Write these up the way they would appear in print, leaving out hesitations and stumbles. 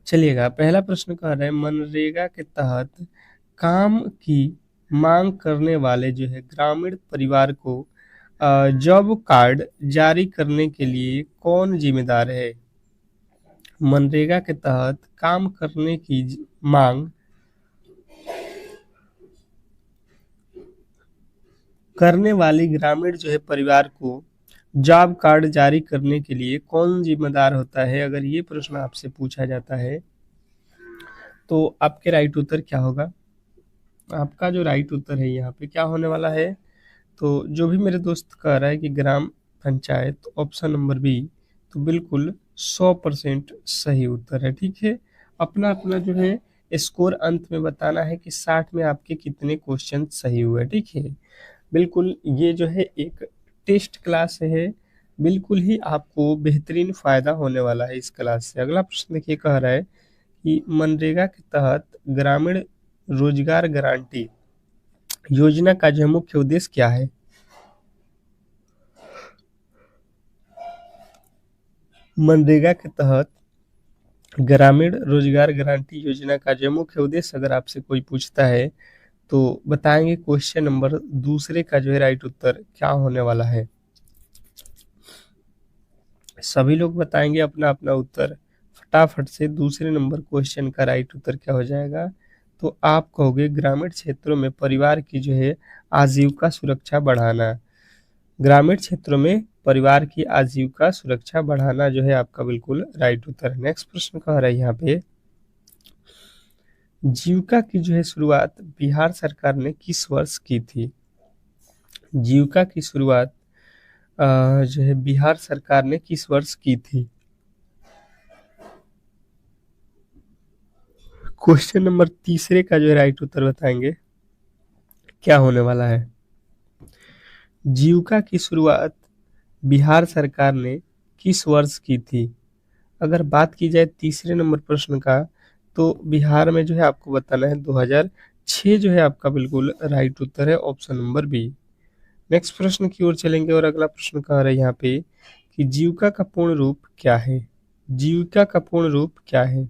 चलिएगा, पहला प्रश्न कह रहा है मनरेगा के तहत काम की मांग करने वाले जो है ग्रामीण परिवार को जॉब कार्ड जारी करने के लिए कौन जिम्मेदार है? मनरेगा के तहत काम करने की मांग करने वाली ग्रामीण जो है परिवार को जॉब कार्ड जारी करने के लिए कौन जिम्मेदार होता है? अगर ये प्रश्न आपसे पूछा जाता है तो आपके राइट उत्तर क्या होगा? आपका जो राइट उत्तर है यहाँ पे क्या होने वाला है? तो जो भी मेरे दोस्त कह रहा है कि ग्राम पंचायत, ऑप्शन नंबर बी, तो बिल्कुल 100% सही उत्तर है। ठीक है, अपना अपना जो है स्कोर अंत में बताना है कि 60 में आपके कितने क्वेश्चन सही हुए। ठीक है, बिल्कुल ये जो है एक टेस्ट क्लास है, बिल्कुल ही आपको बेहतरीन फायदा होने वाला है इस क्लास से। अगला प्रश्न देखिए, कह रहा है कि मनरेगा के तहत ग्रामीण रोजगार गारंटी योजना का जो मुख्य उद्देश्य क्या है? मनरेगा के तहत ग्रामीण रोजगार गारंटी योजना का जो मुख्य उद्देश्य अगर आपसे कोई पूछता है तो बताएंगे क्वेश्चन नंबर दूसरे का जो है राइट उत्तर क्या होने वाला है। सभी लोग बताएंगे अपना अपना उत्तर फटाफट से। दूसरे नंबर क्वेश्चन का राइट उत्तर क्या हो जाएगा? तो आप कहोगे ग्रामीण क्षेत्रों में परिवार की जो है आजीविका सुरक्षा बढ़ाना। ग्रामीण क्षेत्रों में परिवार की आजीविका सुरक्षा बढ़ाना जो है आपका बिल्कुल राइट उत्तर है। नेक्स्ट प्रश्न कह रहा है यहाँ पे, जीविका की जो है शुरुआत बिहार सरकार ने किस वर्ष की थी? जीविका की शुरुआत जो है बिहार सरकार ने किस वर्ष की थी? क्वेश्चन नंबर तीसरे का जो है राइट उत्तर बताएंगे क्या होने वाला है। जीविका की शुरुआत बिहार सरकार ने किस वर्ष की थी? अगर बात की जाए तीसरे नंबर प्रश्न का तो बिहार में जो है आपको बताना है 2006 जो है आपका बिल्कुल राइट उत्तर है, ऑप्शन नंबर बी। नेक्स्ट प्रश्न की ओर चलेंगे और अगला प्रश्न कह रहा है यहाँ पे कि जीविका का पूर्ण रूप क्या है? जीविका का पूर्ण रूप क्या है?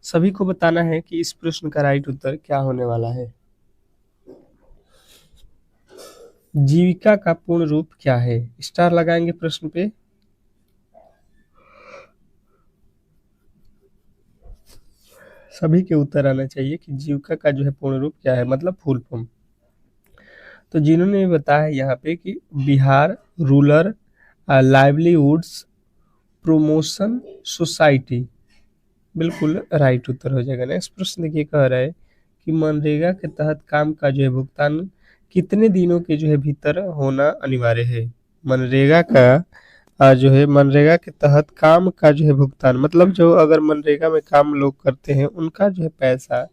सभी को बताना है कि इस प्रश्न का राइट उत्तर क्या होने वाला है। जीविका का पूर्ण रूप क्या है? स्टार लगाएंगे प्रश्न पे। सभी के उत्तर आना चाहिए कि जीविका का जो है पूर्ण रूप क्या है, मतलब फुल फॉर्म। तो जिन्होंने बताया यहाँ पे कि Bihar rural livelihoods promotion society, बिल्कुल राइट उत्तर हो जाएगा। नेक्स्ट प्रश्न देखिए, कह रहा है कि मनरेगा के तहत काम का जो है भुगतान कितने दिनों के जो है भीतर होना अनिवार्य है? मनरेगा का जो है मनरेगा के तहत काम का जो है भुगतान, मतलब जो अगर मनरेगा में काम लोग करते हैं उनका जो है पैसा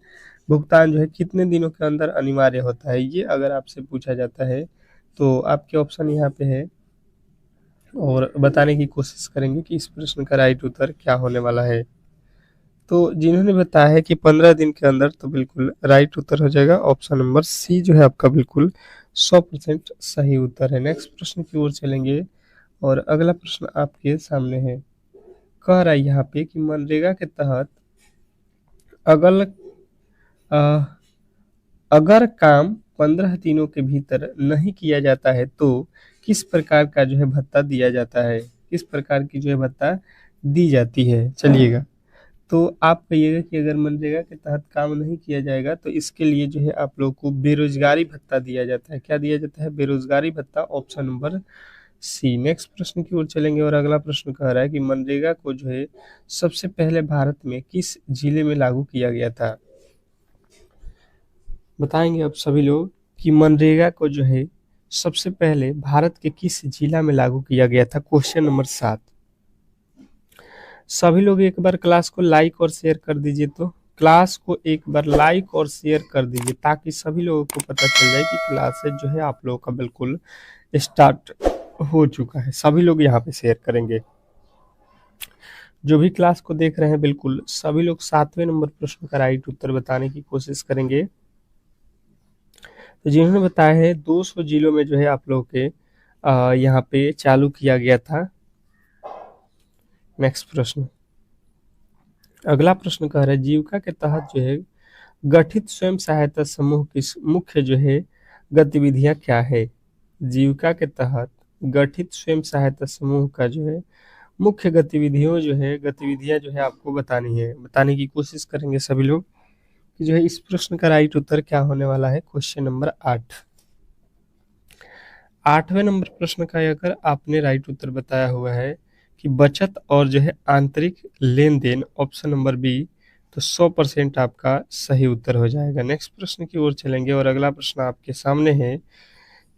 भुगतान जो है कितने दिनों के अंदर अनिवार्य होता है, ये अगर आपसे पूछा जाता है तो आपके ऑप्शन यहाँ पे है और बताने की कोशिश करेंगे कि इस प्रश्न का राइट उत्तर क्या होने वाला है। तो जिन्होंने बताया है कि 15 दिन के अंदर, तो बिल्कुल राइट उत्तर हो जाएगा ऑप्शन नंबर सी जो है आपका बिल्कुल 100% सही उत्तर है। नेक्स्ट प्रश्न की ओर चलेंगे और अगला प्रश्न आपके सामने है। कह रहा है यहाँ पे कि मनरेगा के तहत अगल अ, अगर काम 15 दिनों के भीतर नहीं किया जाता है तो किस प्रकार का जो है भत्ता दिया जाता है? किस प्रकार की जो है भत्ता दी जाती है? चलिएगा, तो आप कहिएगा कि अगर मनरेगा के तहत काम नहीं किया जाएगा तो इसके लिए जो है आप लोग को बेरोजगारी भत्ता दिया जाता है। क्या दिया जाता है? बेरोजगारी भत्ता, ऑप्शन नंबर सी। नेक्स्ट प्रश्न की ओर चलेंगे और अगला प्रश्न कह रहा है कि मनरेगा को जो है सबसे पहले भारत में किस जिले में लागू किया गया था? बताएंगे अब सभी लोग कि मनरेगा को जो है सबसे पहले भारत के किस जिला में लागू किया गया था। Question number 7। सभी लोग एक बार क्लास को लाइक और शेयर कर दीजिए, तो क्लास को एक बार लाइक और शेयर कर दीजिए ताकि सभी लोगों को पता चल जाए कि क्लासेज जो है आप लोगों का बिल्कुल स्टार्ट हो चुका है। सभी लोग यहाँ पे शेयर करेंगे। जो भी क्लास को देख रहे हैं बिल्कुल सभी लोग 7वें नंबर प्रश्न का राइट उत्तर बताने की कोशिश करेंगे। तो जिन्होंने बताया है 200 जिलों में जो है आप लोगों के यहाँ पे चालू किया गया था। नेक्स्ट प्रश्न, अगला प्रश्न कह रहा है जीविका के तहत जो है गठित स्वयं सहायता समूह की मुख्य जो है गतिविधियां क्या है। जीविका के तहत गठित स्वयं सहायता समूह का जो है मुख्य गतिविधियां जो है आपको बताने की कोशिश करेंगे सभी लोग कि जो है इस प्रश्न का राइट उत्तर क्या होने वाला है। क्वेश्चन नंबर 8वें नंबर प्रश्न का अगर आपने राइट उत्तर बताया हुआ है कि बचत और जो है आंतरिक लेन देन, ऑप्शन नंबर बी, तो 100% आपका सही उत्तर हो जाएगा। नेक्स्ट प्रश्न की ओर चलेंगे और अगला प्रश्न आपके सामने है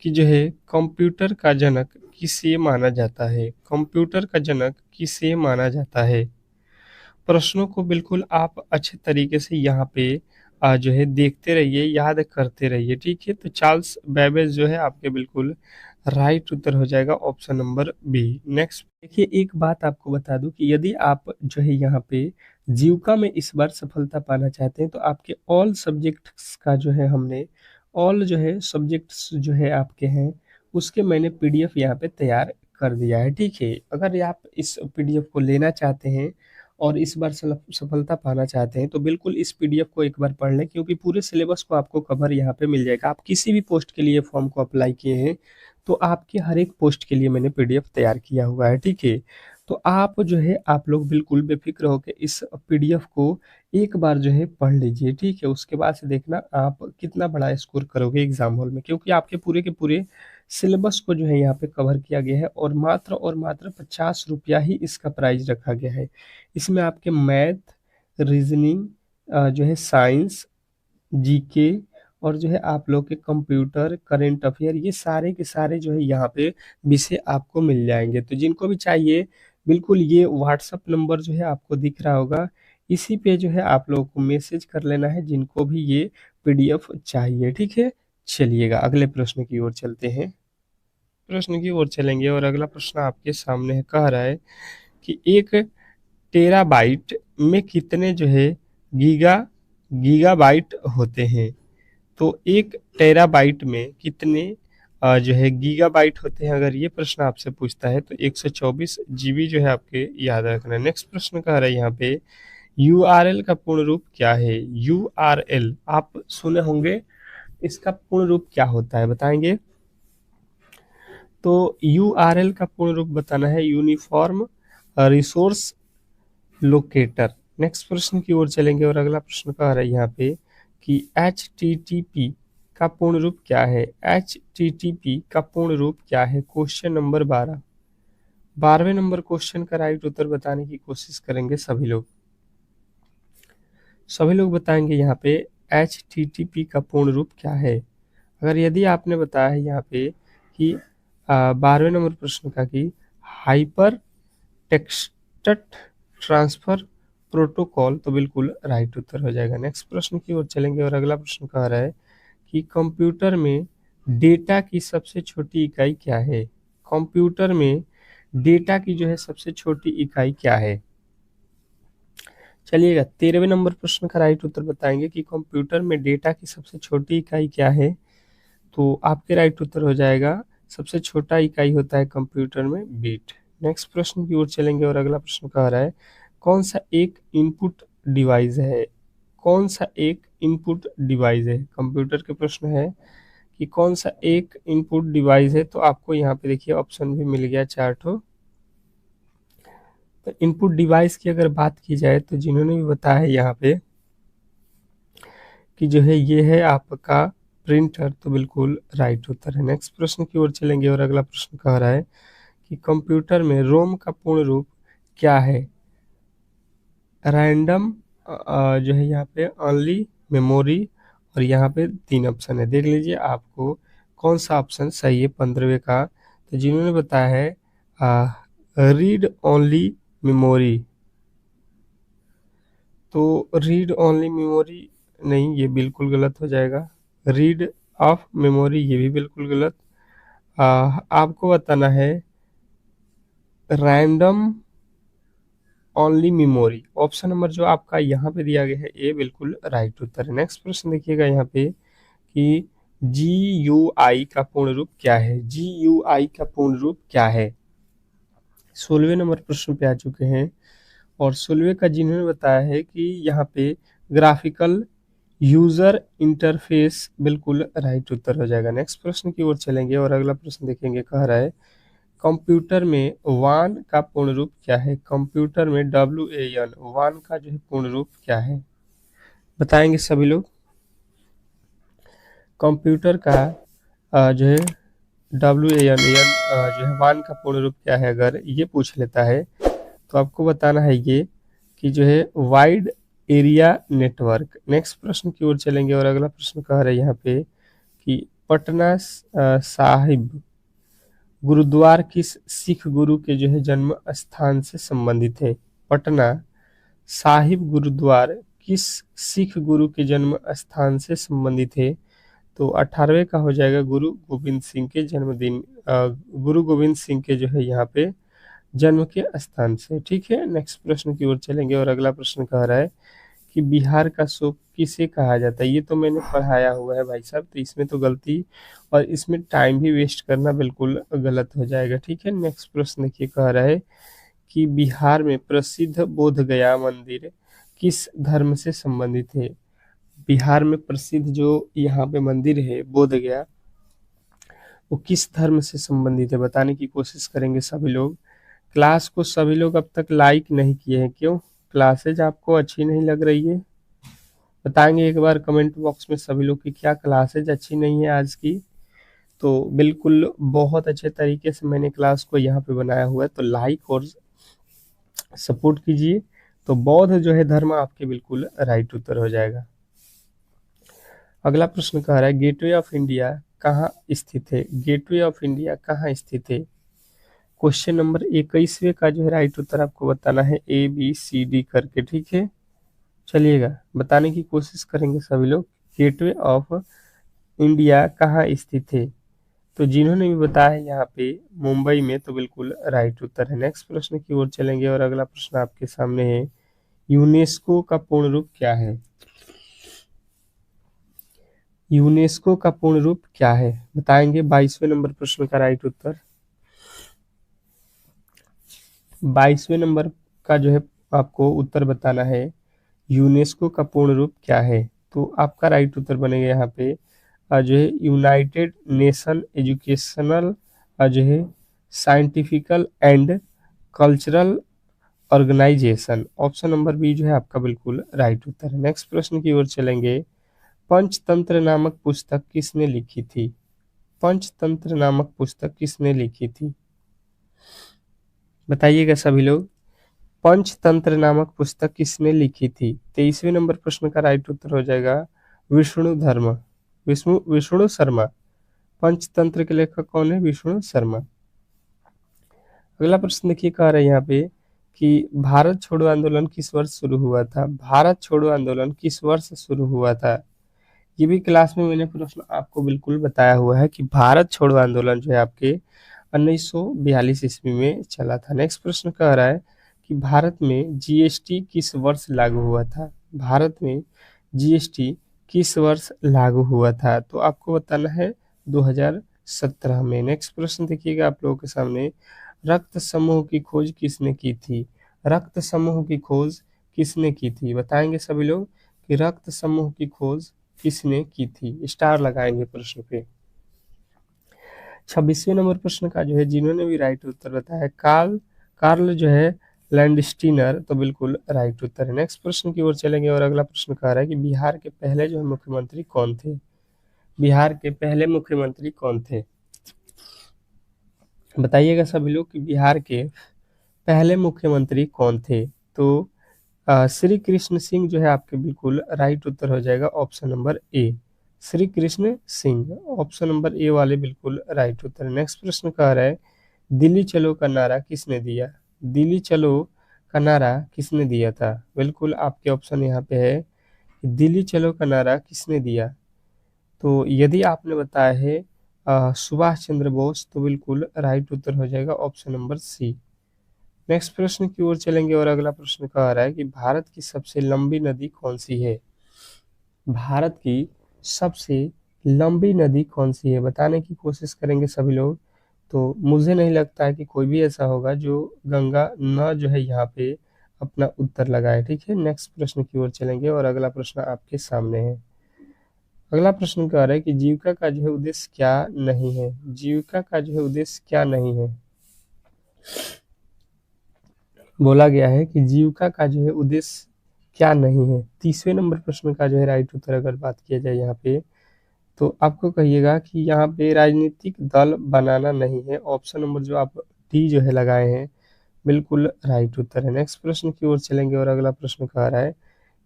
कि जो है कंप्यूटर का जनक किसे माना जाता है। कंप्यूटर का जनक किसे माना जाता है। प्रश्नों को बिल्कुल आप अच्छे तरीके से यहाँ पे जो है देखते रहिए, याद करते रहिए, ठीक है। तो चार्ल्स बेबेज जो है आपके बिल्कुल राइट उत्तर हो जाएगा, ऑप्शन नंबर बी। नेक्स्ट देखिए, एक बात आपको बता दूं कि यदि आप जो है यहाँ पे जीविका में इस बार सफलता पाना चाहते हैं तो आपके ऑल सब्जेक्ट्स का जो है हमने ऑल जो है सब्जेक्ट्स जो है आपके हैं उसके मैंने पीडीएफ यहाँ पे तैयार कर दिया है, ठीक है। अगर आप इस पीडीएफ को लेना चाहते हैं और इस बार सफलता पाना चाहते हैं तो बिल्कुल इस पीडीएफ को एक बार पढ़ लें, क्योंकि पूरे सिलेबस को आपको कवर यहाँ पे मिल जाएगा। आप किसी भी पोस्ट के लिए फॉर्म को अप्लाई किए हैं तो आपके हर एक पोस्ट के लिए मैंने पीडीएफ तैयार किया हुआ है, ठीक है। तो आप जो है आप लोग बिल्कुल बेफिक्र होकर इस पीडीएफ को एक बार जो है पढ़ लीजिए, ठीक है। उसके बाद से देखना आप कितना बड़ा स्कोर करोगे एग्जाम हॉल में, क्योंकि आपके पूरे के पूरे सिलेबस को जो है यहाँ पे कवर किया गया है और मात्र 50 रुपया ही इसका प्राइस रखा गया है। इसमें आपके मैथ, रीजनिंग, जो है साइंस, जीके और जो है आप लोग के कंप्यूटर, करंट अफेयर, ये सारे के सारे जो है यहाँ पे विषय आपको मिल जाएंगे। तो जिनको भी चाहिए बिल्कुल ये व्हाट्सअप नंबर जो है आपको दिख रहा होगा, इसी पे जो है आप लोगों को मैसेज कर लेना है जिनको भी ये पीडीएफ चाहिए, ठीक है। चलिएगा अगले प्रश्न की ओर चलते हैं। प्रश्न की ओर चलेंगे और अगला प्रश्न आपके सामने है, कह रहा है कि एक टेराबाइट में कितने जो है गीगाबाइट होते हैं। तो एक टेराबाइट में कितने जो है गीगाबाइट होते हैं, अगर ये प्रश्न आपसे पूछता है तो 124 जीबी जो है आपके याद रखना है। नेक्स्ट प्रश्न कह रहा है यहाँ पे यूआरएल का पूर्ण रूप क्या है। यूआरएल आप सुने होंगे, इसका पूर्ण रूप क्या होता है बताएंगे। तो यूआरएल का पूर्ण रूप बताना है यूनिफॉर्म रिसोर्स लोकेटर। नेक्स्ट प्रश्न की ओर चलेंगे और अगला प्रश्न कह रहा है यहाँ पे कि HTTP का पूर्ण रूप क्या है। HTTP का पूर्ण रूप क्या है। क्वेश्चन नंबर 12वें नंबर क्वेश्चन का राइट उत्तर बताने की कोशिश करेंगे सभी लोग। सभी लोग बताएंगे यहाँ पे HTTP का पूर्ण रूप क्या है। अगर यदि आपने बताया है यहाँ पे कि 12वें नंबर प्रश्न का कि हाइपर टेक्स्ट ट्रांसफर प्रोटोकॉल, तो बिल्कुल राइट उत्तर हो जाएगा। नेक्स्ट प्रश्न की ओर चलेंगे और अगला प्रश्न कह रहा है कि कंप्यूटर में डेटा की सबसे छोटी इकाई क्या है। कंप्यूटर में डेटा की जो है सबसे छोटी इकाई क्या है। चलिएगा 13वें नंबर प्रश्न का राइट उत्तर बताएंगे कि कंप्यूटर में डेटा की सबसे छोटी इकाई क्या है। तो आपके राइट उत्तर हो जाएगा सबसे छोटा इकाई होता है कंप्यूटर में बिट। नेक्स्ट प्रश्न की ओर चलेंगे और अगला प्रश्न कह रहा है कौन सा एक इनपुट डिवाइस है। कौन सा एक इनपुट डिवाइस है, कंप्यूटर के प्रश्न है कि कौन सा एक इनपुट डिवाइस है। तो आपको यहाँ पे देखिए ऑप्शन भी मिल गया 4 ठो। तो इनपुट डिवाइस की अगर बात की जाए तो जिन्होंने भी बताया है यहाँ पे कि जो है ये है आपका प्रिंटर, तो बिल्कुल राइट उत्तर है। नेक्स्ट प्रश्न की ओर चलेंगे और अगला प्रश्न कह रहा है कि कंप्यूटर में रोम का पूर्ण रूप क्या है। रैंडम जो है यहाँ पे ओनली मेमोरी, और यहाँ पे 3 ऑप्शन है, देख लीजिए आपको कौन सा ऑप्शन सही है 15वें का। तो जिन्होंने बताया है रीड ओनली मेमोरी, तो रीड ओनली मेमोरी नहीं, ये बिल्कुल गलत हो जाएगा। रीड ऑफ मेमोरी ये भी बिल्कुल गलत। आपको बताना है random only memory, option number जो आपका यहाँ पे दिया गया है ये बिल्कुल राइट उत्तर है। नेक्स्ट प्रश्न देखिएगा यहाँ पे कि GUI का पूर्ण रूप क्या है। GUI का पूर्ण रूप क्या है। 16वें नंबर प्रश्न पे आ चुके हैं और 16वें का जिन्होंने बताया है कि यहाँ पे ग्राफिकल यूजर इंटरफेस बिल्कुल राइट उत्तर हो जाएगा। नेक्स्ट प्रश्न की ओर चलेंगे और अगला प्रश्न देखेंगे। कह रहा है कंप्यूटर में वान का पूर्ण रूप क्या है? कंप्यूटर में WAN वान का जो है पूर्ण रूप क्या है? बताएंगे सभी लोग। कंप्यूटर का जो है WAN जो है वान का पूर्ण रूप क्या है? अगर ये पूछ लेता है तो आपको बताना है ये कि जो है वाइड एरिया नेटवर्क। नेक्स्ट प्रश्न की ओर चलेंगे और अगला प्रश्न कह रहे हैं यहाँ पे कि पटना साहिब गुरुद्वार किस सिख गुरु के जो है जन्म स्थान से संबंधित है? पटना साहिब गुरुद्वार किस सिख गुरु के जन्म स्थान से संबंधित है? तो 18वें का हो जाएगा गुरु गोविंद सिंह के जन्मदिन, गुरु गोविंद सिंह के जो है यहाँ पे जन्म के स्थान से। ठीक है, नेक्स्ट प्रश्न की ओर चलेंगे और अगला प्रश्न कह रहा है कि बिहार का शोक किसे कहा जाता है? ये तो मैंने पढ़ाया हुआ है भाई साहब, तो इसमें तो गलती और इसमें टाइम भी वेस्ट करना बिल्कुल गलत हो जाएगा। ठीक है, नेक्स्ट प्रश्न देखिए, कह रहा है कि बिहार में प्रसिद्ध बोध गया मंदिर किस धर्म से संबंधित है? बिहार में प्रसिद्ध जो यहाँ पे मंदिर है बोध गया, वो किस धर्म से संबंधित है? बताने की कोशिश करेंगे सभी लोग। क्लास को सभी लोग अब तक लाइक नहीं किए हैं, क्यों? क्लासेज आपको अच्छी नहीं लग रही है? बताएंगे एक बार कमेंट बॉक्स में सभी लोग की क्या क्लासेज अच्छी नहीं है आज की। तो बिल्कुल बहुत अच्छे तरीके से मैंने क्लास को यहाँ पे बनाया हुआ है, तो लाइक और सपोर्ट कीजिए। तो बौद्ध जो है धर्म आपके बिल्कुल राइट उत्तर हो जाएगा। अगला प्रश्न कह रहा है गेटवे ऑफ इंडिया कहाँ स्थित है? गेटवे ऑफ इंडिया कहाँ स्थित है? क्वेश्चन नंबर 21वें का जो है राइट उत्तर आपको बताना है ABCD करके। ठीक है, चलिएगा बताने की कोशिश करेंगे सभी लोग। गेटवे ऑफ इंडिया कहाँ स्थित है? तो जिन्होंने भी बताया है यहाँ पे मुंबई में, तो बिल्कुल राइट उत्तर है। नेक्स्ट प्रश्न की ओर चलेंगे और अगला प्रश्न आपके सामने है यूनेस्को का पूर्ण रूप क्या है? यूनेस्को का पूर्ण रूप क्या है? बताएंगे। 22वें नंबर प्रश्न का राइट उत्तर, 22वें नंबर का जो है आपको उत्तर बताना है यूनेस्को का पूर्ण रूप क्या है। तो आपका राइट उत्तर बनेगा यहाँ पे जो है यूनाइटेड नेशन एजुकेशनल जो है scientifical and cultural organisation. Option number B जो है आपका बिल्कुल राइट उत्तर है। नेक्स्ट प्रश्न की ओर चलेंगे। पंचतंत्र नामक पुस्तक किसने लिखी थी? पंचतंत्र नामक पुस्तक किसने लिखी थी? बताइएगा सभी लोग। पंचतंत्र नामक पुस्तक किसने लिखी थी? 23वें नंबर प्रश्न का राइट उत्तर हो जाएगा विष्णु शर्मा। पंचतंत्र के लेखक कौन है? विष्णु शर्मा। अगला प्रश्न देखिए, कह रहे हैं यहाँ पे कि भारत छोड़ो आंदोलन किस वर्ष शुरू हुआ था? भारत छोड़ो आंदोलन किस वर्ष शुरू हुआ था? ये भी क्लास में मैंने प्रश्न आपको बिल्कुल बताया हुआ है कि भारत छोड़ो आंदोलन जो है आपके 1942 ईस्वी में चला था। नेक्स्ट प्रश्न कह रहा है कि भारत में GST किस वर्ष लागू हुआ था? भारत में GST किस वर्ष लागू हुआ था? तो आपको बताना है 2017 में। नेक्स्ट प्रश्न देखिएगा आप लोगों के सामने, रक्त समूह की खोज किसने की थी? रक्त समूह की खोज किसने की थी? बताएंगे सभी लोग कि रक्त समूह की खोज किसने की थी? स्टार लगाएंगे प्रश्न पे। 26वें नंबर प्रश्न का जो है जिन्होंने भी राइट उत्तर बताया कार्ल जो है लैंडस्टीनर, तो बिल्कुल राइट उत्तर है। नेक्स्ट प्रश्न की ओर चलेंगे और अगला प्रश्न कह रहा है कि बिहार के पहले जो है मुख्यमंत्री कौन थे? बिहार के पहले मुख्यमंत्री कौन थे? बताइएगा सभी लोग कि बिहार के पहले मुख्यमंत्री कौन थे? तो श्री कृष्ण सिंह जो है आपके बिल्कुल राइट उत्तर हो जाएगा option number A, Shri Krishna Singh. Option number A वाले बिल्कुल राइट उत्तर है। नेक्स्ट प्रश्न कह रहा है दिल्ली चलो का नारा किसने दिया? दिल्ली चलो का नारा किसने दिया था? बिल्कुल आपके ऑप्शन यहाँ पे है दिल्ली चलो का नारा किसने दिया? तो यदि आपने बताया है सुभाष चंद्र बोस, तो बिल्कुल राइट उत्तर हो जाएगा ऑप्शन नंबर सी। नेक्स्ट प्रश्न की ओर चलेंगे और अगला प्रश्न कह रहा है कि भारत की सबसे लंबी नदी कौन सी है? भारत की सबसे लंबी नदी कौन सी है? बताने की कोशिश करेंगे सभी लोग। तो मुझे नहीं लगता है कि कोई भी ऐसा होगा जो गंगा न जो है यहाँ पे अपना उत्तर लगाएं। ठीक है, नेक्स्ट प्रश्न की ओर चलेंगे और अगला प्रश्न आपके सामने है। अगला प्रश्न कह रहा है कि जीविका का जो है उद्देश्य क्या नहीं है। जीविका का जो है उद्देश्य क्या नहीं है। बोला गया है कि जीविका का जो है उद्देश्य क्या नहीं है। 30वें नंबर प्रश्न का जो है राइट उत्तर अगर बात किया जाए यहाँ पे, तो आपको कहिएगा कि यहाँ पे राजनीतिक दल बनाना नहीं है। ऑप्शन नंबर जो आप डी जो है लगाए हैं बिल्कुल राइट उत्तर है। नेक्स्ट प्रश्न की ओर चलेंगे और अगला प्रश्न कह रहा है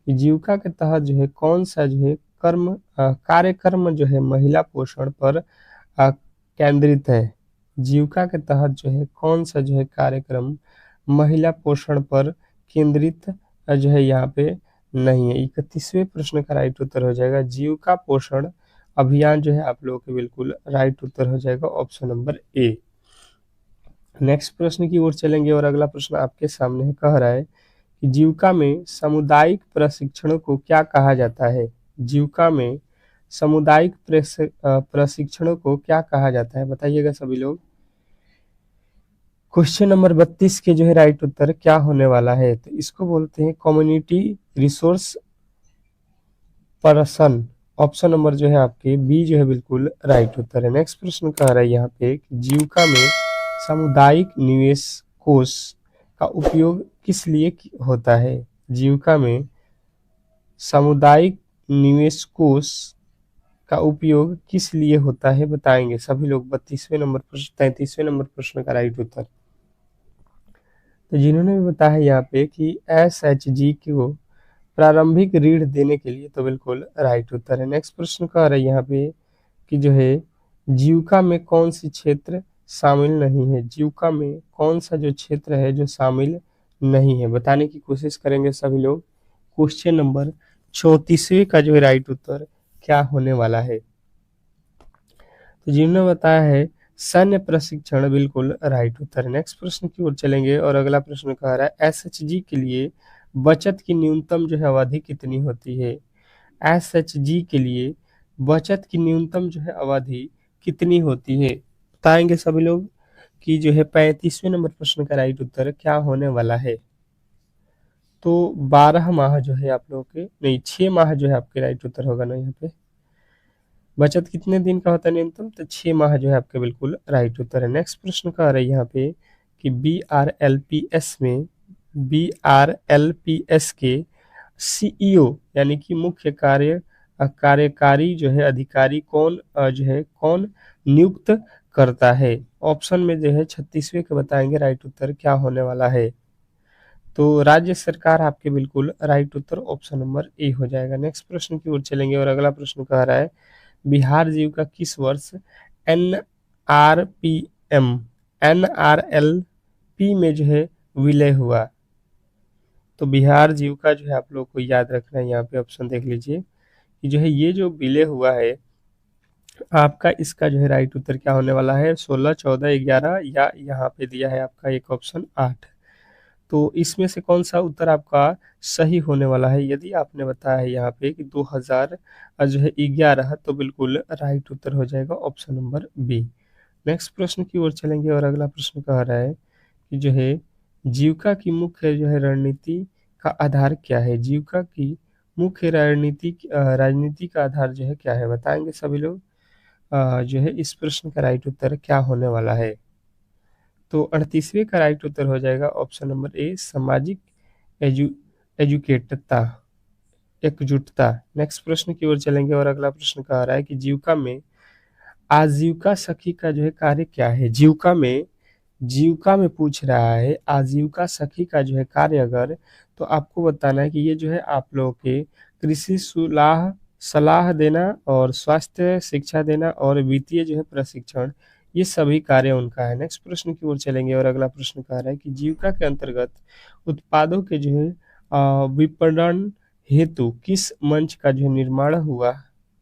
कि जीविका के तहत जो है कौन सा जो है कार्यक्रम जो है महिला पोषण पर केंद्रित है। जीविका के तहत जो है कौन सा जो है कार्यक्रम महिला पोषण पर केंद्रित जो है यहाँ पे नहीं है। 31वें प्रश्न का राइट उत्तर हो जाएगा जीविका पोषण अभियान जो है आप लोगों के बिल्कुल राइट उत्तर हो जाएगा ऑप्शन नंबर ए। नेक्स्ट प्रश्न की ओर चलेंगे और अगला प्रश्न आपके सामने है, कह रहा है कि जीविका में सामुदायिक प्रशिक्षणों को क्या कहा जाता है। जीविका में सामुदायिक प्रशिक्षणों को क्या कहा जाता है, बताइएगा सभी लोग। क्वेश्चन नंबर 32 के जो है राइट उत्तर क्या होने वाला है, तो इसको बोलते हैं community resource person. Option number जो है आपके बी जो है बिल्कुल राइट उत्तर है। नेक्स्ट प्रश्न कह रहा है यहाँ पे कि जीविका में सामुदायिक निवेश कोष का उपयोग किस लिए होता है। जीविका में सामुदायिक निवेश कोष का उपयोग किस लिए होता है, बताएंगे सभी लोग। 32वें नंबर प्रश्न 33वें नंबर प्रश्न का राइट उत्तर। तो जिन्होंने भी बताया यहाँ पे कि SHG को प्रारंभिक ऋण देने के लिए, तो बिल्कुल राइट उत्तर है। नेक्स्ट प्रश्न कह रहा है यहाँ पे कि जो है जीविका में कौन सी क्षेत्र शामिल नहीं है। जीविका में कौन सा जो क्षेत्र है जो शामिल नहीं है, बताने की कोशिश करेंगे सभी लोग। क्वेश्चन नंबर 34वें का जो है राइट उत्तर क्या होने वाला है, तो जिन्होंने बताया है सैन्य प्रशिक्षण, बिल्कुल राइट उत्तर है। नेक्स्ट प्रश्न की ओर चलेंगे और अगला प्रश्न कह रहा है SHG के लिए बचत की न्यूनतम जो है अवधि कितनी होती है। SHG के लिए बचत की न्यूनतम जो है अवधि कितनी होती है, बताएंगे सभी लोग कि जो है 35वें नंबर प्रश्न का राइट उत्तर क्या होने वाला है। तो 12 माह जो है आप लोगों के, नहीं 6 माह जो है आपके राइट उत्तर होगा ना। यहाँ पे बचत कितने दिन का होता है न्यूनतम, तो 6 माह जो है आपके बिल्कुल राइट उत्तर है। नेक्स्ट प्रश्न कह रहा है यहाँ पे कि BRLPS के CEO यानी कि मुख्य कार्यकारी जो है अधिकारी कौन जो है कौन नियुक्त करता है। ऑप्शन में जो है 36वें के बताएंगे राइट उत्तर क्या होने वाला है, तो राज्य सरकार आपके बिल्कुल right Uttar option number A हो जाएगा। नेक्स्ट प्रश्न की ओर चलेंगे और अगला प्रश्न कह रहा है बिहार जीविका किस वर्ष NRLP में जो है विलय हुआ। तो बिहार जीविका जो है आप लोग को याद रखना है, यहाँ पे ऑप्शन देख लीजिए कि जो है ये जो विलय हुआ है आपका, इसका जो है राइट उत्तर क्या होने वाला है 16, 14, 11 या यहाँ पे दिया है आपका एक ऑप्शन 8। तो इसमें से कौन सा उत्तर आपका सही होने वाला है। यदि आपने बताया है यहाँ पे कि 2000 जो है 11, तो बिल्कुल राइट उत्तर हो जाएगा ऑप्शन नंबर बी। नेक्स्ट प्रश्न की ओर चलेंगे और अगला प्रश्न कह रहा है कि जो है जीविका की मुख्य जो है रणनीति का आधार क्या है। जीविका की मुख्य राजनीति का आधार जो है क्या है, बताएंगे सभी लोग। जो है इस प्रश्न का राइट उत्तर क्या होने वाला है, तो 38वें का राइट उत्तर हो जाएगा ऑप्शन नंबर ए सामाजिक एकजुटता। नेक्स्ट प्रश्न की ओर चलेंगे और अगला प्रश्न कह रहा है कि जीविका में आजीविका सखी का जो है कार्य क्या है। जीविका में पूछ रहा है आजीविका सखी का जो है कार्य, अगर तो आपको बताना है कि ये जो है आप लोगों के कृषि सलाह देना और स्वास्थ्य शिक्षा देना और वित्तीय जो है प्रशिक्षण, ये सभी कार्य उनका है। नेक्स्ट प्रश्न की ओर चलेंगे और अगला प्रश्न कह रहा है कि जीविका के अंतर्गत उत्पादों के जो है विपणन हेतु किस मंच का जो है निर्माण हुआ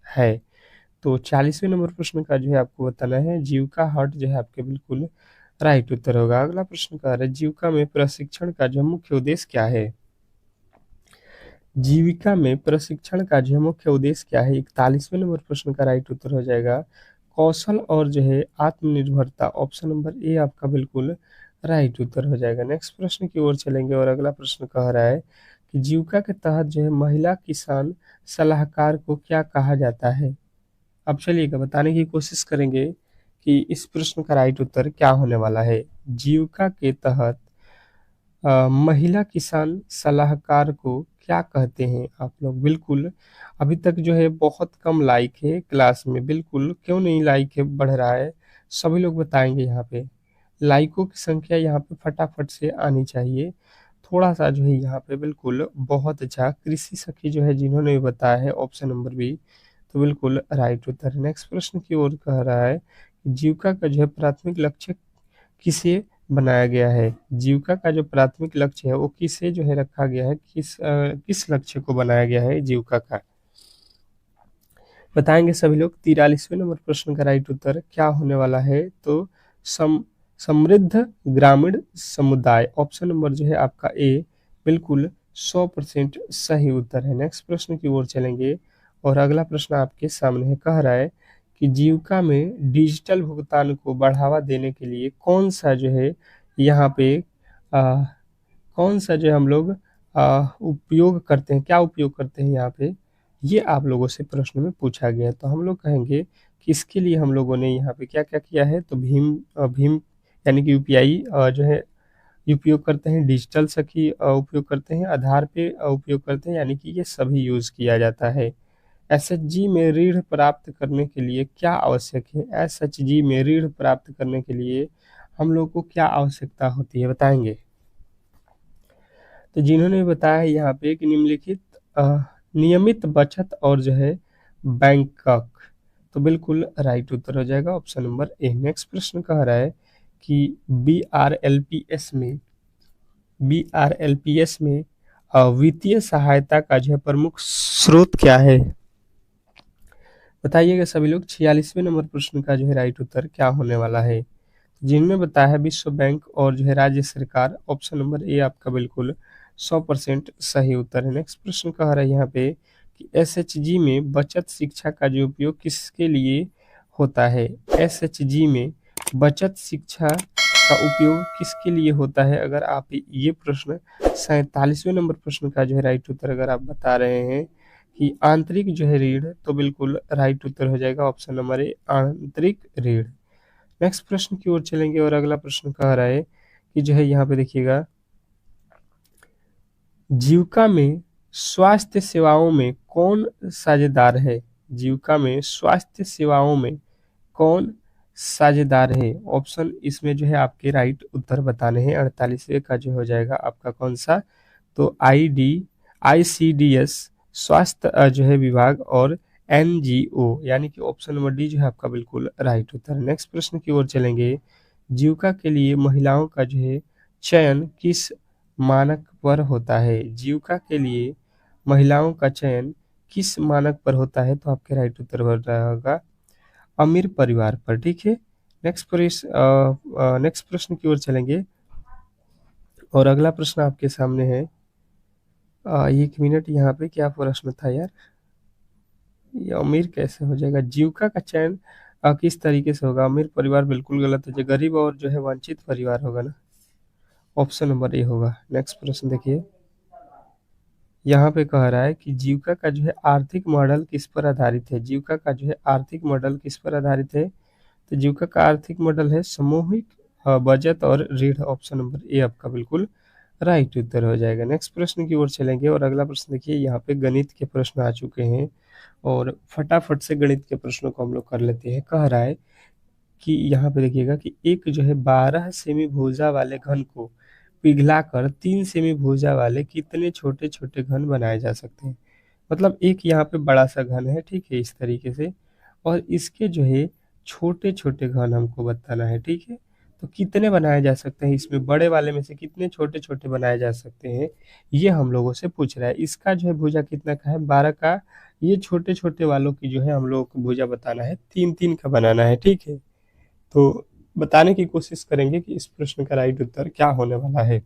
है। तो 40वें नंबर प्रश्न का जो है आपको बताना है जीविका हट जो है आपके बिल्कुल राइट उत्तर होगा। अगला प्रश्न कह रहा है जीविका में प्रशिक्षण का जो मुख्य उद्देश्य क्या है। जीविका में प्रशिक्षण का जो मुख्य उद्देश्य क्या है, 41वें नंबर प्रश्न का राइट उत्तर हो जाएगा कौशल और जो है आत्मनिर्भरता। ऑप्शन नंबर ए आपका बिल्कुल राइट उत्तर हो जाएगा। नेक्स्ट प्रश्न की ओर चलेंगे और अगला प्रश्न कह रहा है कि जीविका के तहत जो है महिला किसान सलाहकार को क्या कहा जाता है। अब चलिएगा बताने की कोशिश करेंगे कि इस प्रश्न का राइट उत्तर क्या होने वाला है। जीविका के तहत महिला किसान सलाहकार को क्या कहते हैं आप लोग। बिल्कुल अभी तक जो है बहुत कम लाइक है क्लास में, बिल्कुल क्यों नहीं लाइक है बढ़ रहा है, सभी लोग बताएंगे। यहाँ पे लाइकों की संख्या यहाँ पे फटाफट से आनी चाहिए, थोड़ा सा जो है यहाँ पे। बिल्कुल बहुत अच्छा, कृषि सखी जो है जिन्होंने भी बताया है ऑप्शन नंबर बी, तो बिल्कुल राइट उत्तर। नेक्स्ट प्रश्न की ओर कह रहा है जीविका का जो है प्राथमिक लक्ष्य किसे बनाया गया है। जीविका का जो प्राथमिक लक्ष्य है वो किसे जो है रखा गया है, किस लक्ष्य को बनाया गया है जीविका का, बताएंगे सभी लोग। 43वें नंबर प्रश्न का राइट उत्तर क्या होने वाला है, तो समृद्ध ग्रामीण समुदाय, ऑप्शन नंबर जो है आपका ए बिल्कुल 100% सही उत्तर है। नेक्स्ट प्रश्न की ओर चलेंगे और अगला प्रश्न आपके सामने है, कह रहा है कि जीविका में डिजिटल भुगतान को बढ़ावा देने के लिए कौन सा जो है यहाँ पे आ, कौन सा जो हम लोग उपयोग करते हैं, क्या उपयोग करते हैं यहाँ पे, ये आप लोगों से प्रश्न में पूछा गया है। तो हम लोग कहेंगे कि इसके लिए हम लोगों ने यहाँ पे क्या क्या किया है, तो भीम यानी कि यूपीआई जो है उपयोग करते हैं, डिजिटल सखी उपयोग करते हैं, आधार पे उपयोग करते हैं, यानी कि ये सभी यूज़ किया जाता है। एसएचजी में ऋण प्राप्त करने के लिए क्या आवश्यक है। एसएचजी में ऋण प्राप्त करने के लिए हम लोग को क्या आवश्यकता होती है, बताएंगे। तो जिन्होंने बताया है यहाँ पे कि निम्नलिखित नियमित बचत और जो है बैंकक, तो बिल्कुल राइट उत्तर हो जाएगा ऑप्शन नंबर ए। नेक्स्ट प्रश्न कह रहा है कि बीआरएलपीएस में वित्तीय सहायता का जो है प्रमुख स्रोत क्या है, बताइएगा सभी लोग। 46वें नंबर प्रश्न का जो है राइट उत्तर क्या होने वाला है, जिनमें बताया है विश्व बैंक और जो है राज्य सरकार, ऑप्शन नंबर ए आपका बिल्कुल 100% सही उत्तर है। नेक्स्ट प्रश्न कह रहा है यहाँ पे कि एसएचजी में बचत शिक्षा का जो उपयोग किसके लिए होता है। एसएचजी में बचत शिक्षा का उपयोग किसके लिए होता है, अगर आप ये प्रश्न 47वें नंबर प्रश्न का जो है राइट उत्तर अगर आप बता रहे हैं कि आंतरिक जो है ऋण, तो बिल्कुल राइट उत्तर हो जाएगा ऑप्शन नंबर ए आंतरिक ऋण। नेक्स्ट प्रश्न की ओर चलेंगे और अगला प्रश्न कह रहा है कि जो है यहाँ पे देखिएगा, जीविका में स्वास्थ्य सेवाओं में कौन साझेदार है। जीविका में स्वास्थ्य सेवाओं में कौन साझेदार है, ऑप्शन इसमें जो है आपके राइट उत्तर बताने हैं। 48वें का जो हो जाएगा आपका कौन सा, तो आईसीडीएस स्वास्थ्य जो है विभाग और एनजीओ, यानी कि ऑप्शन नंबर डी जो है आपका बिल्कुल राइट उत्तर। नेक्स्ट प्रश्न की ओर चलेंगे, जीविका के लिए महिलाओं का जो है चयन किस मानक पर होता है। जीविका के लिए महिलाओं का चयन किस मानक पर होता है, तो आपके राइट उत्तर बन रहा होगा अमीर परिवार पर, ठीक है। नेक्स्ट प्रश्न की ओर चलेंगे और अगला प्रश्न आपके सामने है। 1 मिनट, यहाँ पे क्या प्रश्न था यार, ये अमीर कैसे हो जाएगा। जीविका का चयन किस तरीके से होगा, अमीर परिवार बिल्कुल गलत हो जाएगा, गरीब और जो है वंचित परिवार होगा ना, ऑप्शन नंबर ए होगा। नेक्स्ट प्रश्न देखिए, यहाँ पे कह रहा है कि जीविका का जो है आर्थिक मॉडल किस पर आधारित है। जीविका का जो है आर्थिक मॉडल किस पर आधारित है, तो जीविका का आर्थिक मॉडल है सामूहिक बचत और ऋण, ऑप्शन नंबर ए आपका बिल्कुल राइट उत्तर हो जाएगा। नेक्स्ट प्रश्न की ओर चलेंगे और अगला प्रश्न देखिए, यहाँ पे गणित के प्रश्न आ चुके हैं और फटाफट से गणित के प्रश्नों को हम लोग कर लेते हैं। कह रहा है कि यहाँ पे देखिएगा कि एक जो है 12 सेमी भुजा वाले घन को पिघलाकर 3 सेमी भुजा वाले कितने छोटे छोटे घन बनाए जा सकते हैं। मतलब एक यहाँ पे बड़ा सा घन है, ठीक है, इस तरीके से, और इसके जो है छोटे छोटे घन हमको बताना है, ठीक है। तो कितने बनाए जा सकते हैं, इसमें बड़े वाले में से कितने छोटे छोटे बनाए जा सकते हैं, ये हम लोगों से पूछ रहा है। इसका जो है भुजा कितना का है, 12 का, ये छोटे छोटे वालों की जो है हम लोगों को भुजा बताना है, 3-3 का बनाना है, ठीक है। तो बताने की कोशिश करेंगे कि इस प्रश्न का राइट उत्तर क्या होने वाला है।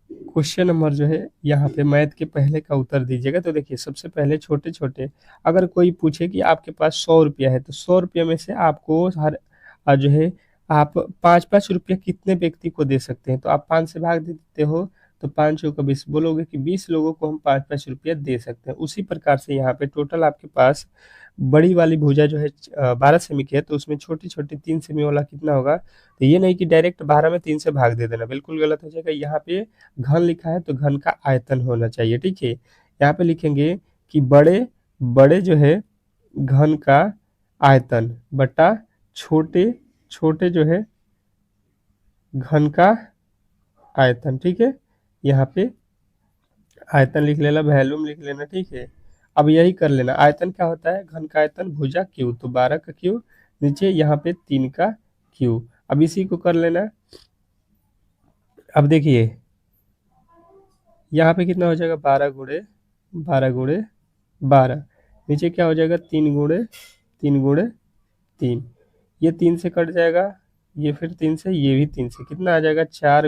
क्वेश्चन नंबर जो है यहाँ पे मैथ के पहले का उत्तर दीजिएगा। तो देखिए सबसे पहले छोटे छोटे, अगर कोई पूछे कि आपके पास 100 रुपया है, तो 100 रुपया में से आपको हर जो है आप 5-5 रुपया कितने व्यक्ति को दे सकते हैं, तो आप 5 से भाग दे देते हो, तो 5 चौका 20 बोलोगे कि 20 लोगों को हम 5-5 रुपया दे सकते हैं। उसी प्रकार से यहाँ पे टोटल आपके पास बड़ी वाली भुजा जो है 12 सेमी की है, तो उसमें छोटी-छोटी 3 सेमी वाला कितना होगा, तो ये नहीं कि डायरेक्ट 12 में 3 से भाग दे देना, बिल्कुल गलत हो जाएगा। यहाँ पे घन लिखा है तो घन का आयतन होना चाहिए, ठीक है। यहाँ पे लिखेंगे कि बड़े बड़े जो है घन का आयतन बटा छोटे छोटे जो है घन का आयतन, ठीक है। यहाँ पे आयतन लिख लेना, वॉल्यूम लिख लेना, ठीक है। अब यही कर लेना, आयतन क्या होता है, घन का आयतन भुजा क्यू, तो 12 का क्यू, नीचे यहाँ पे 3 का क्यू। अब इसी को कर लेना। अब देखिए यहाँ पे कितना हो जाएगा, 12 नीचे क्या हो जाएगा, 3 ये 3 से कट जाएगा, ये फिर 3 से, ये भी 3 से, कितना आ जाएगा, 4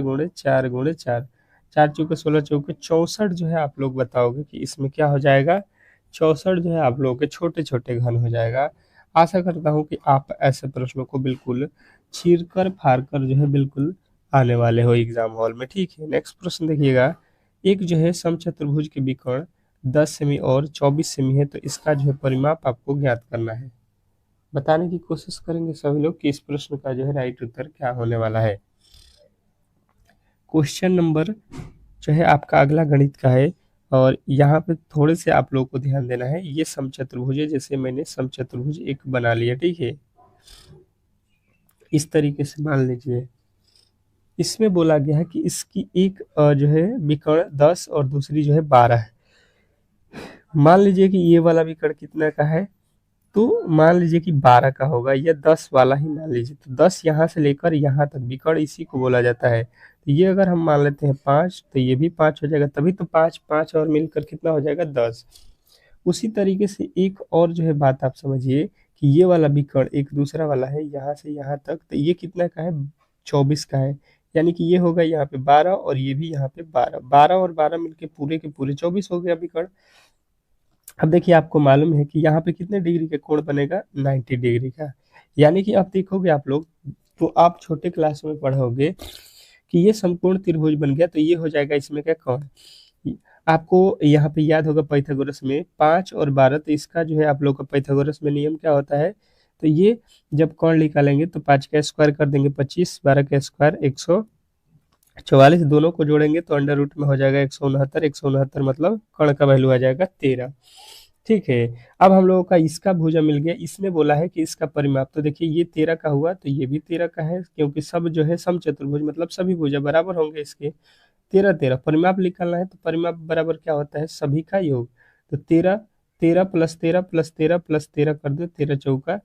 चौके 16 चौके 64 जो है आप लोग बताओगे कि इसमें क्या हो जाएगा, 64 जो है आप लोगों के छोटे छोटे घन हो जाएगा। आशा करता हूँ कि आप ऐसे प्रश्नों को बिल्कुल चीर कर फाड़ कर जो है बिल्कुल आने वाले हो एग्जाम हॉल में, ठीक है। नेक्स्ट प्रश्न देखिएगा, एक जो है समचतुर्भुज के विकर्ण 10 सेमी और 24 सेमी है, तो इसका जो है परिमाप आपको ज्ञात करना है। बताने की कोशिश करेंगे सभी लोग कि इस प्रश्न का जो है राइट उत्तर क्या होने वाला है। क्वेश्चन नंबर जो है आपका अगला गणित का है, और यहाँ पे थोड़े से आप लोगों को ध्यान देना है। ये समचतुर्भुज है, जैसे मैंने समचतुर्भुज एक बना लिया, ठीक है। इस तरीके से मान लीजिए, इसमें बोला गया है कि इसकी एक जो है विकर्ण 10 और दूसरी जो है 12 है। मान लीजिए कि ये वाला विकर्ण कितना का है, तो मान लीजिए कि 12 का होगा, या 10 वाला ही मान लीजिए, तो 10 यहाँ से लेकर यहाँ तक विकर्ण इसी को बोला जाता है। तो ये अगर हम मान लेते हैं 5, तो ये भी 5 हो जाएगा, तभी तो 5 5 और मिलकर कितना हो जाएगा, 10। उसी तरीके से एक और जो है बात आप समझिए कि ये वाला विकर्ण एक दूसरा वाला है, यहाँ से यहाँ तक, तो ये कितना का है, 24 का है। यानी कि ये होगा यहाँ पे 12 और ये भी यहाँ पे 12, 12 और 12 मिलके पूरे के पूरे 24 हो गया विकर्ण। अब देखिए आपको मालूम है कि यहाँ पे कितने डिग्री का कोण बनेगा, 90 डिग्री का। यानी कि आप देखोगे आप लोग, तो आप छोटे क्लास में पढ़ोगे कि ये समकोण त्रिभुज बन गया, तो ये हो जाएगा इसमें क्या, कोण। आपको यहाँ पे याद होगा पाइथागोरस में 5 और 12, तो इसका जो है आप लोग का पाइथागोरस में नियम क्या होता है, तो ये जब कोण निकालेंगे तो 5 का स्क्वायर कर देंगे 25, 12 का स्क्वायर 144, दोनों को जोड़ेंगे तो अंडर रूट में हो जाएगा 169, 169 मतलब कर्ण का वैल्यू आ जाएगा 13, ठीक है। अब हम लोगों का इसका भुजा मिल गया, इसने बोला है कि इसका परिमाप, तो देखिए ये 13 का हुआ, तो ये भी 13 का है, क्योंकि सब जो है समचतुर्भुज मतलब सभी भुजा बराबर होंगे इसके। 13 13 परिमाप निकालना है, तो परिमाप बराबर क्या होता है, सभी का योग। तो 13 13 प्लस 13 प्लस 13 प्लस 13 कर दो, 13 चौका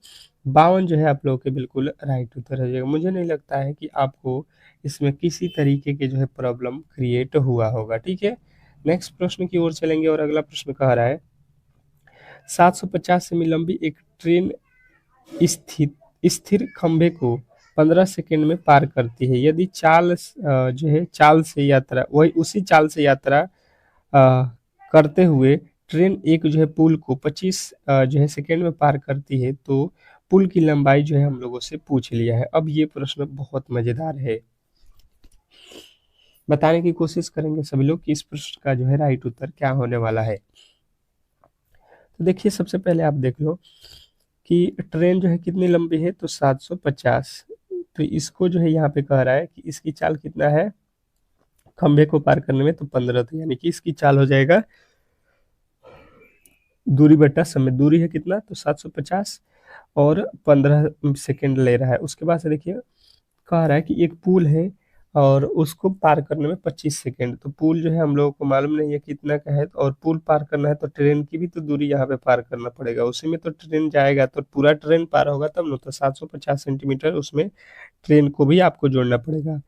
52 जो है आप लोगों के बिल्कुल राइट उत्तर हो जाएगा। मुझे नहीं लगता है कि आपको इसमें किसी तरीके के जो है प्रॉब्लम क्रिएट हुआ होगा, ठीक है। नेक्स्ट प्रश्न की ओर चलेंगे, और अगला प्रश्न कह रहा है 750 सेमी लंबी एक ट्रेन स्थिर खंभे को 15 सेकंड में पार करती है। यदि जो है चाल से यात्रा, वही उसी चाल से यात्रा करते हुए ट्रेन एक जो है पुल को 25 जो है सेकंड में पार करती है, तो पुल की लंबाई जो है हम लोगों से पूछ लिया है। अब ये प्रश्न बहुत मजेदार है, बताने की कोशिश करेंगे सभी लोग कि इस प्रश्न का जो है राइट उत्तर क्या होने वाला है। तो देखिए सबसे पहले आप देख लो कि ट्रेन जो है कितनी लंबी है, तो 750, तो इसको जो है यहाँ पे कह रहा है कि इसकी चाल कितना है खंभे को पार करने में, तो 15, तो यानी कि इसकी चाल हो जाएगा दूरी बटा समय, दूरी है कितना, तो 750 और 15 सेकेंड ले रहा है। उसके बाद से देखिए कह रहा है कि एक पुल है और उसको पार करने में 25 सेकेंड, तो पुल जो है हम लोगों को मालूम नहीं है कितना का है, और पुल पार करना है तो ट्रेन की भी तो दूरी यहाँ पे पार करना पड़ेगा, उसी में तो ट्रेन जाएगा, तो पूरा ट्रेन पार होगा तब ना, तो 750 सेंटीमीटर उसमें ट्रेन को भी आपको जोड़ना पड़ेगा।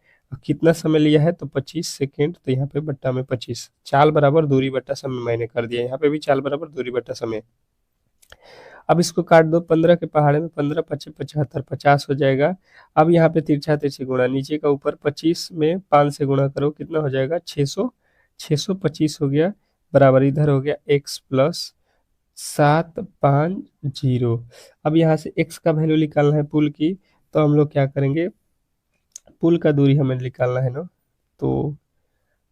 कितना समय लिया है, तो 25 सेकेंड, तो यहाँ पे बट्टा में 25, चाल बराबर दूरी बट्टा समय मैंने कर दिया, यहाँ पे भी चाल बराबर दूरी बट्टा समय। अब इसको काट दो, 15 के पहाड़े में 15 पचे 75, 50 हो जाएगा। अब यहाँ पे तिरछा तिरछी गुणा, नीचे का ऊपर 25 में 5 से गुणा करो, कितना हो जाएगा 600, 625 हो गया, बराबर इधर हो गया x प्लस 750। अब यहाँ से x का वैल्यू निकालना है पुल की, तो हम लोग क्या करेंगे, पुल का दूरी हमें निकालना है ना। तो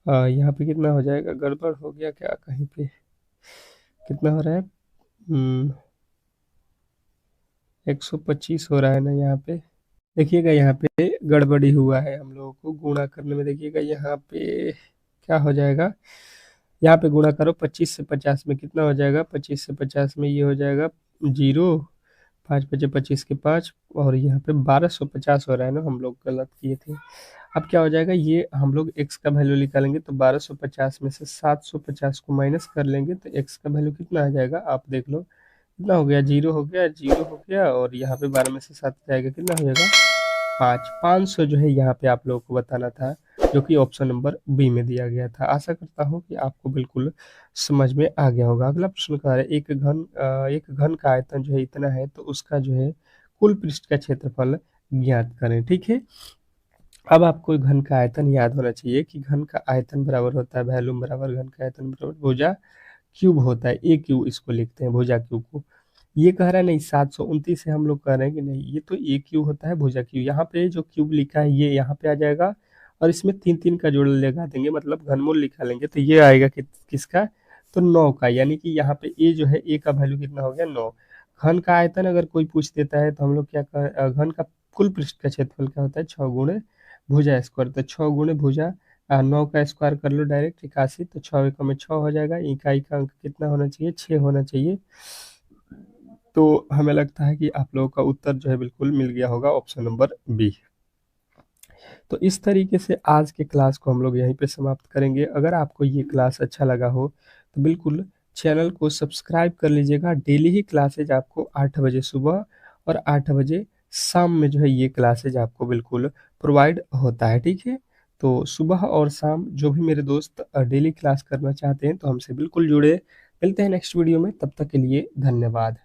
यहाँ पे कितना हो जाएगा, गड़बड़ हो गया क्या कहीं पे, कितना हो रहा है, 125 हो रहा है ना यहाँ पे। देखिएगा यहाँ पे गड़बड़ी हुआ है, हम लोगों को गुणा करने में। देखिएगा यहाँ पे क्या हो जाएगा, यहाँ पे गुणा करो 25 से 50 में, कितना हो जाएगा, 25 से 50 में ये हो जाएगा 0, 5 बचे 25 के 5, और यहाँ पे 1250 हो रहा है ना, हम लोग गलत किए थे। अब क्या हो जाएगा, ये हम लोग x का वैल्यू निकालेंगे तो 1250 में से 750 को माइनस कर लेंगे तो x का वैल्यू कितना आ जाएगा, आप देख लो कितना हो गया, 0 हो गया, 0 हो गया, और यहाँ पे 12 में से 7 जाएगा, कितना हो जाएगा 500 जो है यहाँ पे आप लोगों को बताना था, जो कि ऑप्शन नंबर बी में दिया गया था। आशा करता हूँ कि आपको बिल्कुल समझ में आ गया होगा। अगला प्रश्न कह रहा है, एक घन का आयतन जो है इतना है तो उसका जो है कुल पृष्ठ का क्षेत्रफल ज्ञात करें। ठीक है, अब आपको घन का आयतन याद होना चाहिए कि घन का आयतन बराबर होता है वॉल्यूम बराबर घन का आयतन बराबर भुजा क्यूब होता है, ए क्यूब इसको लिखते हैं भुजा क्यूब को। ये कह रहा है नहीं 729 से, हम लोग कह रहे हैं कि नहीं, ये तो ए क्यूब होता है भुजा क्यूब। यहाँ पे जो क्यूब लिखा है ये यहाँ पे आ जाएगा, और इसमें 3 3 का जोड़ लगा देंगे, मतलब घनमूल लिखा लेंगे तो ये आएगा किसका, तो 9 का। यानी कि यहाँ पे ए जो है, ए का वैल्यू कितना हो गया 9। घन का आयतन अगर कोई पूछ देता है तो हम लोग क्या कर, घन का कुल पृष्ठ का क्षेत्रफल क्या होता है, 6 गुणे भुजा स्क्वायर। तो 6 गुणे भुजा 9 का स्क्वायर कर लो डायरेक्ट 81, तो 6 एकम में 6 हो जाएगा। इकाई का अंक कितना होना चाहिए, 6 होना चाहिए। तो हमें लगता है कि आप लोगों का उत्तर जो है बिल्कुल मिल गया होगा, ऑप्शन नंबर बी। तो इस तरीके से आज के क्लास को हम लोग यहीं पे समाप्त करेंगे। अगर आपको ये क्लास अच्छा लगा हो तो बिल्कुल चैनल को सब्सक्राइब कर लीजिएगा। डेली ही क्लासेज आपको 8 बजे सुबह और 8 बजे शाम में जो है ये क्लासेज आपको बिल्कुल प्रोवाइड होता है। ठीक है, तो सुबह और शाम जो भी मेरे दोस्त डेली क्लास करना चाहते हैं तो हमसे बिल्कुल जुड़े। मिलते हैं नेक्स्ट वीडियो में, तब तक के लिए धन्यवाद।